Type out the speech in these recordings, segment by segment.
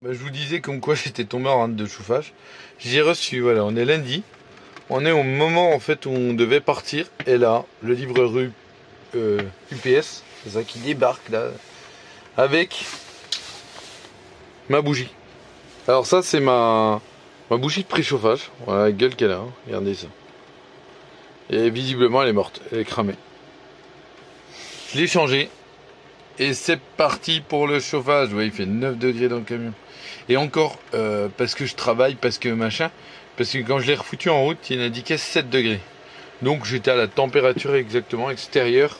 Je vous disais comme quoi j'étais tombé en rade de chauffage. J'ai reçu, voilà, on est lundi. On est au moment en fait où on devait partir. Et là, le livreur UPS, c'est ça qui débarque là, avec ma bougie. Alors ça c'est ma bougie de préchauffage. Voilà la gueule qu'elle a, hein. Regardez ça. Et visiblement elle est morte, elle est cramée. Je l'ai changée. Et c'est parti pour le chauffage. Vous voyez, il fait 9 degrés dans le camion. Et encore, parce que je travaille, parce que machin, parce que quand je l'ai refoutu en route, il indiquait 7 degrés. Donc j'étais à la température exactement extérieure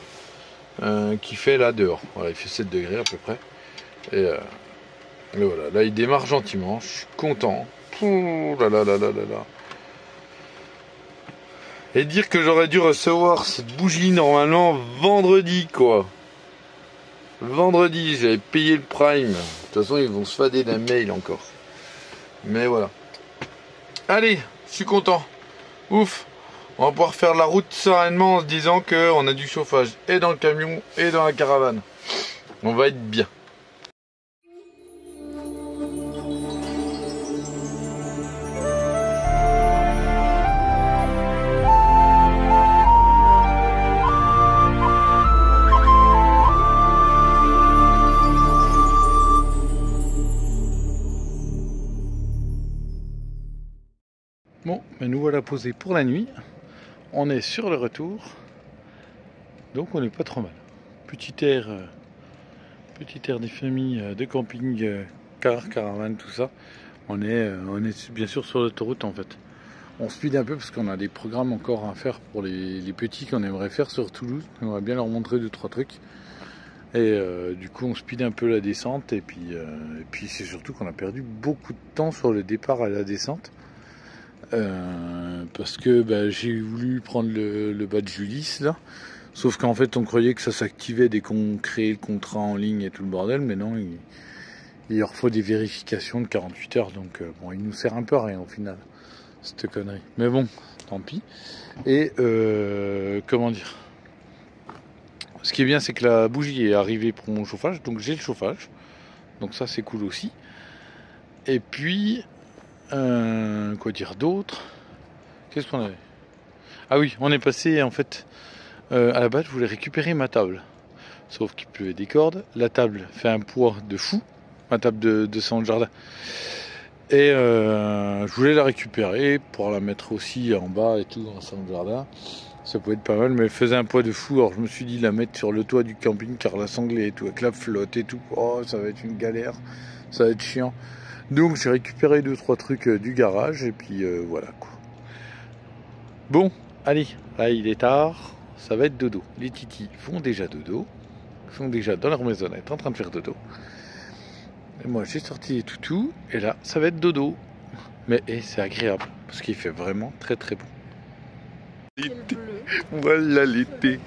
qui fait là dehors. Voilà, il fait 7 degrés à peu près. Et voilà, là il démarre gentiment. Je suis content. Ouh là là là là là là. Et dire que j'aurais dû recevoir cette bougie normalement vendredi, quoi. Vendredi, j'avais payé le Prime. De toute façon, ils vont se fader d'un mail encore. Mais voilà. Allez, je suis content. Ouf. On va pouvoir faire la route sereinement en se disant qu'on a du chauffage et dans le camion et dans la caravane. On va être bien. Bon, mais nous voilà posés pour la nuit. On est sur le retour. Donc on n'est pas trop mal. Petit air des familles de camping, car, caravane, tout ça. On est bien sûr sur l'autoroute en fait. On speed un peu parce qu'on a des programmes encore à faire pour les petits qu'on aimerait faire sur Toulouse. On aimerait bien leur montrer 2-3 trucs. Et du coup on speed un peu la descente. Et puis c'est surtout qu'on a perdu beaucoup de temps sur le départ à la descente. Parce que j'ai voulu prendre le badge Ulysse là, sauf qu'en fait on croyait que ça s'activait dès qu'on créait le contrat en ligne et tout le bordel, mais non, il leur faut des vérifications de 48 heures, donc bon, il nous sert un peu à rien au final, cette connerie, mais bon, tant pis. Et comment dire, ce qui est bien c'est que la bougie est arrivée pour mon chauffage, donc j'ai le chauffage, donc ça c'est cool aussi. Et puis quoi dire d'autre? Qu'est-ce qu'on avait? Ah oui, on est passé en fait à la base je voulais récupérer ma table, sauf qu'il pleuvait des cordes. La table fait un poids de fou, ma table de salon de jardin, et je voulais la récupérer pour la mettre aussi en bas et tout dans le salon de jardin. Ça pouvait être pas mal, mais elle faisait un poids de fou. Alors je me suis dit la mettre sur le toit du camping car la sanglée et tout avec la flotte et tout, oh ça va être une galère, ça va être chiant. Donc j'ai récupéré 2-3 trucs du garage et puis voilà quoi. Bon, allez, là il est tard, ça va être dodo. Les titis font déjà dodo, sont déjà dans leur maisonnette en train de faire dodo. Et moi j'ai sorti les toutous et là ça va être dodo. Mais c'est agréable parce qu'il fait vraiment très très bon. L'été, voilà l'été,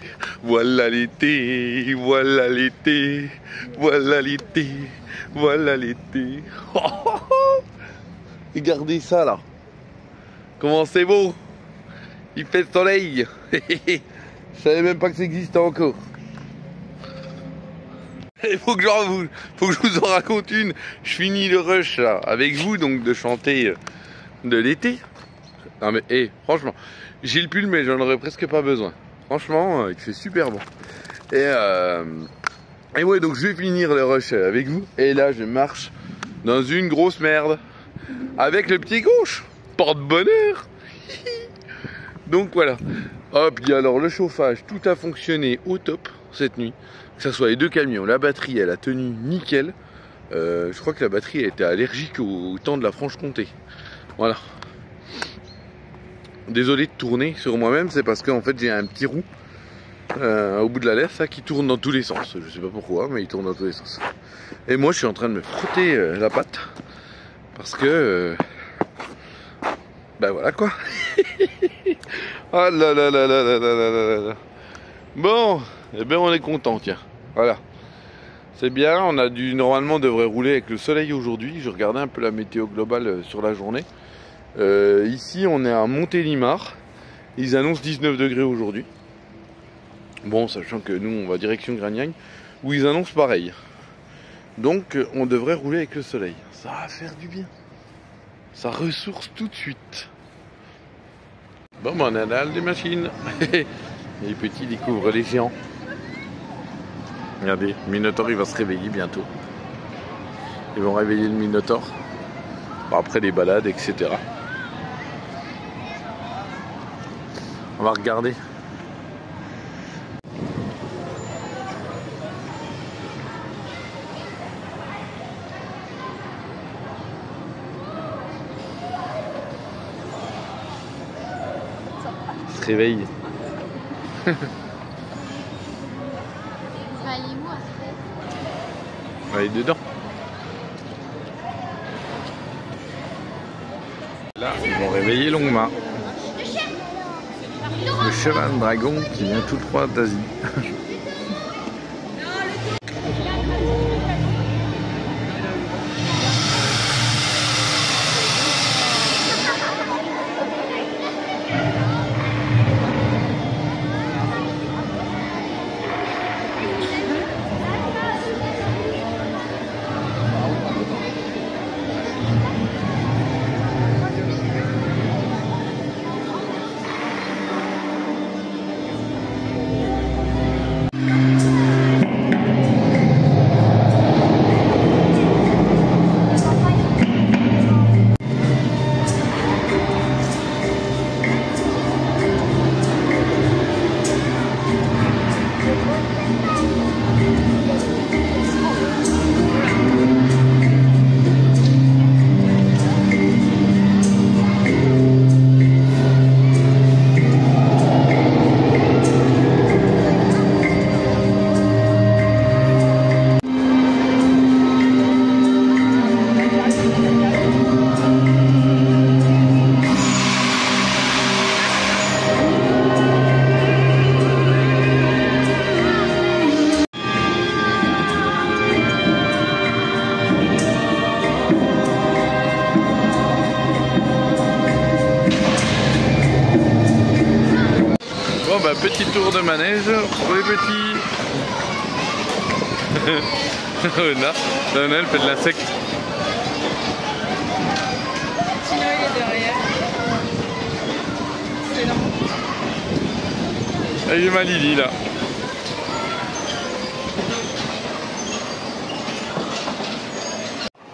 voilà l'été, voilà l'été, voilà l'été, voilà l'été. Regardez ça là. Comment c'est beau. Il fait le soleil. Je savais même pas que ça existait encore. Il faut que je vous en raconte une. Je finis le rush là avec vous, donc de chanter de l'été. Non mais franchement, j'ai le pull mais j'en aurais presque pas besoin. Franchement, il fait super bon. Et ouais, donc je vais finir le rush avec vous. Et là, je marche dans une grosse merde avec le pied gauche. Porte-bonheur. Donc voilà. Hop, et alors le chauffage, tout a fonctionné au top cette nuit. Que ce soit les deux camions, la batterie, elle a tenu nickel. Je crois que la batterie elle était allergique au temps de la Franche-Comté. Voilà. Désolé de tourner sur moi-même, c'est parce qu'en fait j'ai un petit roue au bout de la lèvre ça qui tourne dans tous les sens. Je sais pas pourquoi, mais il tourne dans tous les sens. Et moi je suis en train de me frotter la patte parce que ben voilà quoi. Ah là là là là là là là là. Bon, eh bien on est content, tiens. Voilà. C'est bien, normalement on devrait rouler avec le soleil aujourd'hui. Je regardais un peu la météo globale sur la journée. Ici on est à Montélimar. Ils annoncent 19 degrés aujourd'hui. Bon, sachant que nous on va direction Gragnagne où ils annoncent pareil. Donc on devrait rouler avec le soleil. Ça va faire du bien. Ça ressource tout de suite. Bon, ben, on a la halle des machines. Les petits découvrent les géants. Regardez, le Minotaur il va se réveiller bientôt. Ils vont réveiller le Minotaur. Bon, après les balades, etc. On va regarder. Il se réveille. Bah, il est où, On va aller dedans. Là, ils vont réveiller Longma. Le cheval dragon qui vient tout droit d'Asie. Bon bah petit tour de manège pour les petits. Lana, elle fait de l'insecte. Tino, il est derrière. C'est long. Ah, il est ma Lily là.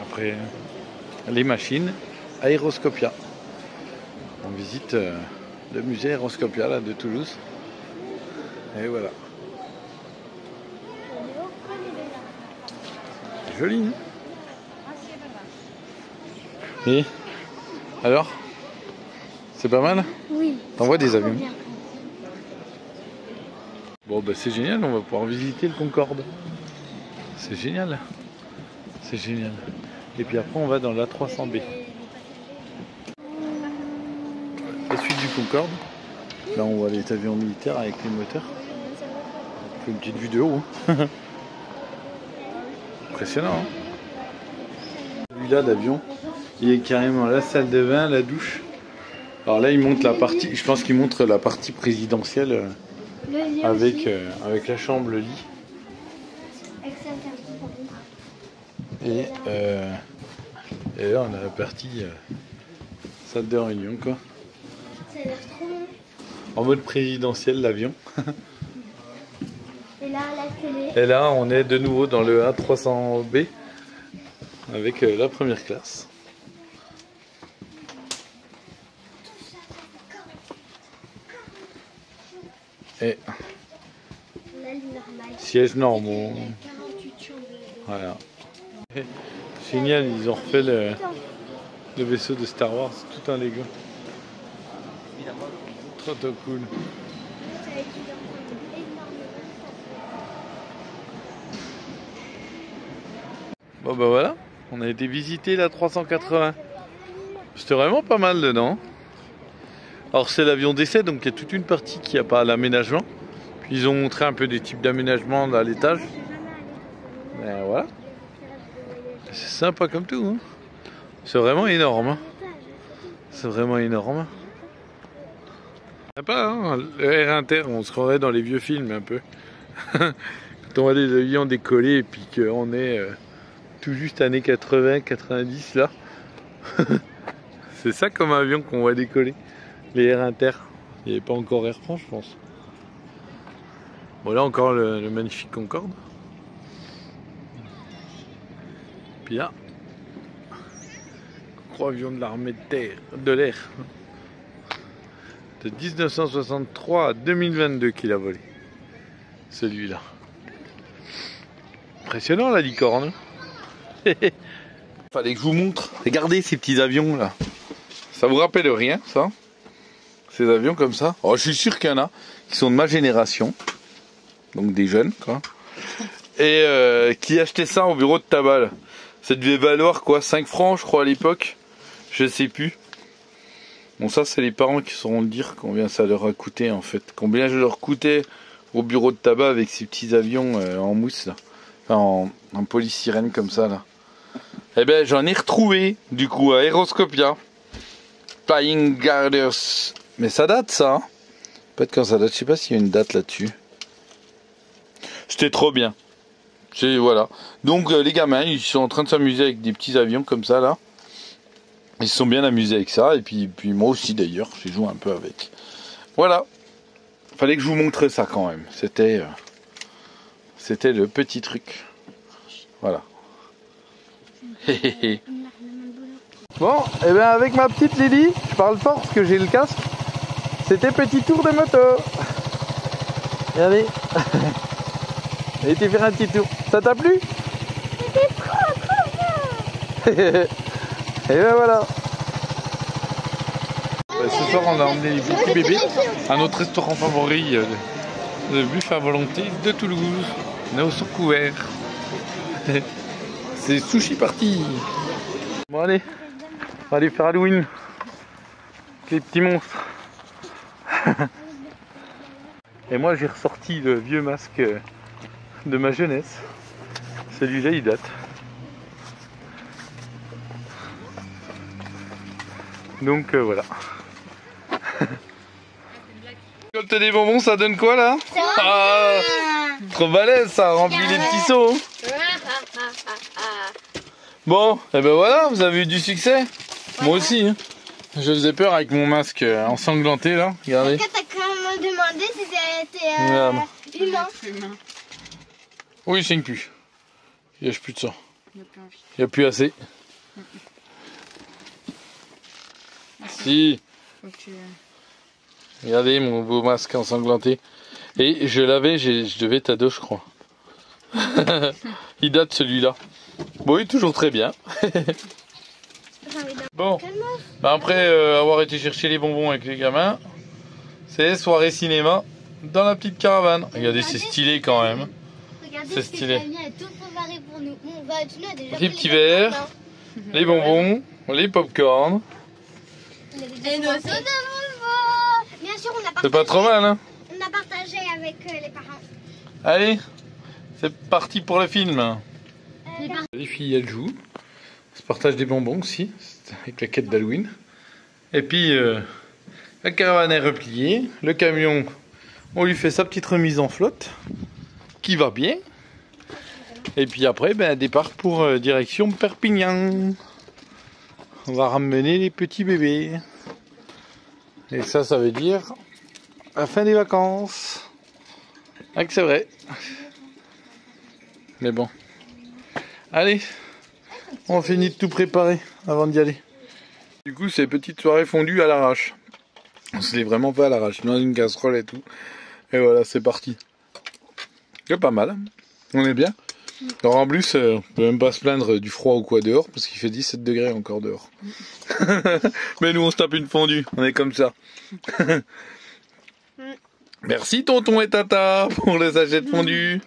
Après les machines, Aéroscopia. On visite le musée Aéroscopia là, de Toulouse. Et voilà. Joli, hein? Et alors? C'est pas mal? Oui. T'en vois des avions? Bon bah c'est génial, on va pouvoir visiter le Concorde. C'est génial. C'est génial. Et puis après on va dans l'A300B. La suite du Concorde. Là on voit les avions militaires avec les moteurs. On fait une petite vue de haut. Hein. Impressionnant. Hein. Celui-là d'avion, il est carrément la salle de bain, la douche. Alors là il montre la partie, je pense qu'il montre la partie présidentielle avec la chambre, le lit. Et là on a la partie salle de réunion quoi. Ça a l'air trop long. En mode présidentiel l'avion. Et là, la télé. Et là on est de nouveau dans le A300B avec la première classe. Et sièges normaux. Voilà. Génial, ils ont refait le vaisseau de Star Wars, tout un Lego. Trop cool. Bon bah voilà, on a été visiter la 380. C'était vraiment pas mal dedans. Alors c'est l'avion d'essai, donc il y a toute une partie qui n'a pas l'aménagement. Puis ils ont montré un peu des types d'aménagement à l'étage. Ben voilà. C'est sympa comme tout. Hein. C'est vraiment énorme. Hein. C'est vraiment énorme. Sympa, hein. Le air inter, on se croirait dans les vieux films un peu. Quand on voit des avions décoller et puis qu'on est tout juste années 80, 90 là. C'est ça comme avion qu'on va décoller. Les Air Inter. Il n'y avait pas encore Air France, je pense. Bon, là encore le magnifique Concorde. Puis là, gros avion de l'armée de terre, de l'air. De 1963 à 2022 qu'il a volé. Celui-là. Impressionnant la licorne. Fallait que je vous montre. Regardez ces petits avions là. Ça vous rappelle rien ça? Ces avions comme ça. Oh, je suis sûr qu'il y en a qui sont de ma génération. Donc des jeunes quoi. Et qui achetaient ça au bureau de tabac là. Ça devait valoir quoi, 5 francs je crois à l'époque. Je sais plus. Bon ça c'est les parents qui sauront le dire combien ça leur a coûté en fait. Combien je leur coûtais au bureau de tabac avec ces petits avions en mousse là. Enfin en polystyrène comme ça là. Eh ben j'en ai retrouvé du coup à Aeroscopia. Flying Guarders. Mais ça date ça hein. Peut-être quand ça date, je sais pas s'il y a une date là-dessus. C'était trop bien. Voilà. Donc les gamins ils sont en train de s'amuser avec des petits avions comme ça là. Ils se sont bien amusés avec ça et puis moi aussi d'ailleurs j'ai joué un peu avec. Voilà. Fallait que je vous montre ça quand même. C'était le petit truc. Voilà. Bon, et bien avec ma petite Lily, je parle fort parce que j'ai le casque. C'était petit tour de moto. Regardez. J'ai été faire un petit tour. Ça t'a plu? C'était trop bien. Et ben voilà. Ce soir on a emmené les petits bébés à notre restaurant favori de buffet à volonté de Toulouse. On est au sous couvert. C'est sushi party. Bon allez, on va aller faire Halloween. Avec les petits monstres. Et moi j'ai ressorti le vieux masque de ma jeunesse. Celui-là il date. Donc voilà. Récolte des bonbons, ça donne quoi là? Trop balèze, ça remplit les petits seaux. Bon, et ben voilà, vous avez eu du succès. Moi aussi. Hein. Je faisais peur avec mon masque ensanglanté là. Regardez. T'as quand même demandé si c'était humain. Oui, il saigne plus. Il n'y a plus de sang. Il n'y a plus assez. Si. Regardez mon beau masque ensanglanté. Et je l'avais, je devais être à dos, je crois. Il date celui-là. Bon, il est toujours très bien. Bon, bah après avoir été chercher les bonbons avec les gamins, c'est soirée cinéma dans la petite caravane. Regardez, c'est stylé quand même. C'est stylé. Les petits verres, les bonbons, les pop-corn. Et nos sodas bien sûr, on a partagé. C'est pas trop mal, hein? On a partagé avec les parents. Allez, c'est parti pour le film. Les filles, elles jouent. On se partage des bonbons aussi, avec la quête d'Halloween. Et puis, la caravane est repliée. Le camion, on lui fait sa petite remise en flotte, qui va bien. Et puis après, ben, départ pour direction Perpignan. On va ramener les petits bébés. Et ça veut dire la fin des vacances. Ah que c'est vrai. Mais bon. Allez, on finit de tout préparer avant d'y aller. Du coup, c'est petite soirée fondue à l'arrache. On se l'est vraiment pas à l'arrache, dans une casserole et tout. Et voilà, c'est parti. C'est pas mal. On est bien. Alors en plus, on peut même pas se plaindre du froid ou quoi dehors, parce qu'il fait 17 degrés encore dehors. Mais nous, on se tape une fondue. On est comme ça. Merci tonton et tata pour le sachet de fondue.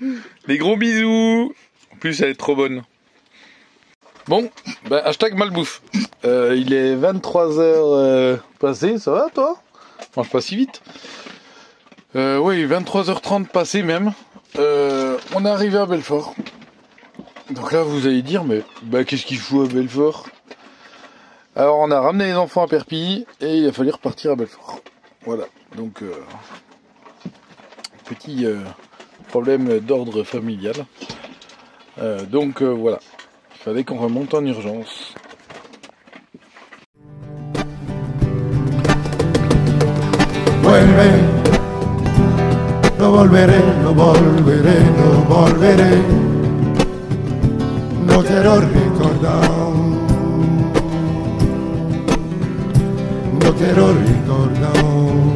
Des gros bisous. En plus, elle est trop bonne. Bon, ben, hashtag malbouffe. Il est 23h passé, ça va toi? Mange pas si vite. Oui, 23h30 passé même. On est arrivé à Belfort. Donc là, vous allez dire, mais bah, qu'est-ce qu'il fout à Belfort? Alors, on a ramené les enfants à Perpignan et il a fallu repartir à Belfort. Voilà, donc petit problème d'ordre familial. Donc voilà. Fallait qu'on remonte en urgence. Vuelve, no volveré, no volveré, no volveré. No quiero recordar, no quiero recordar.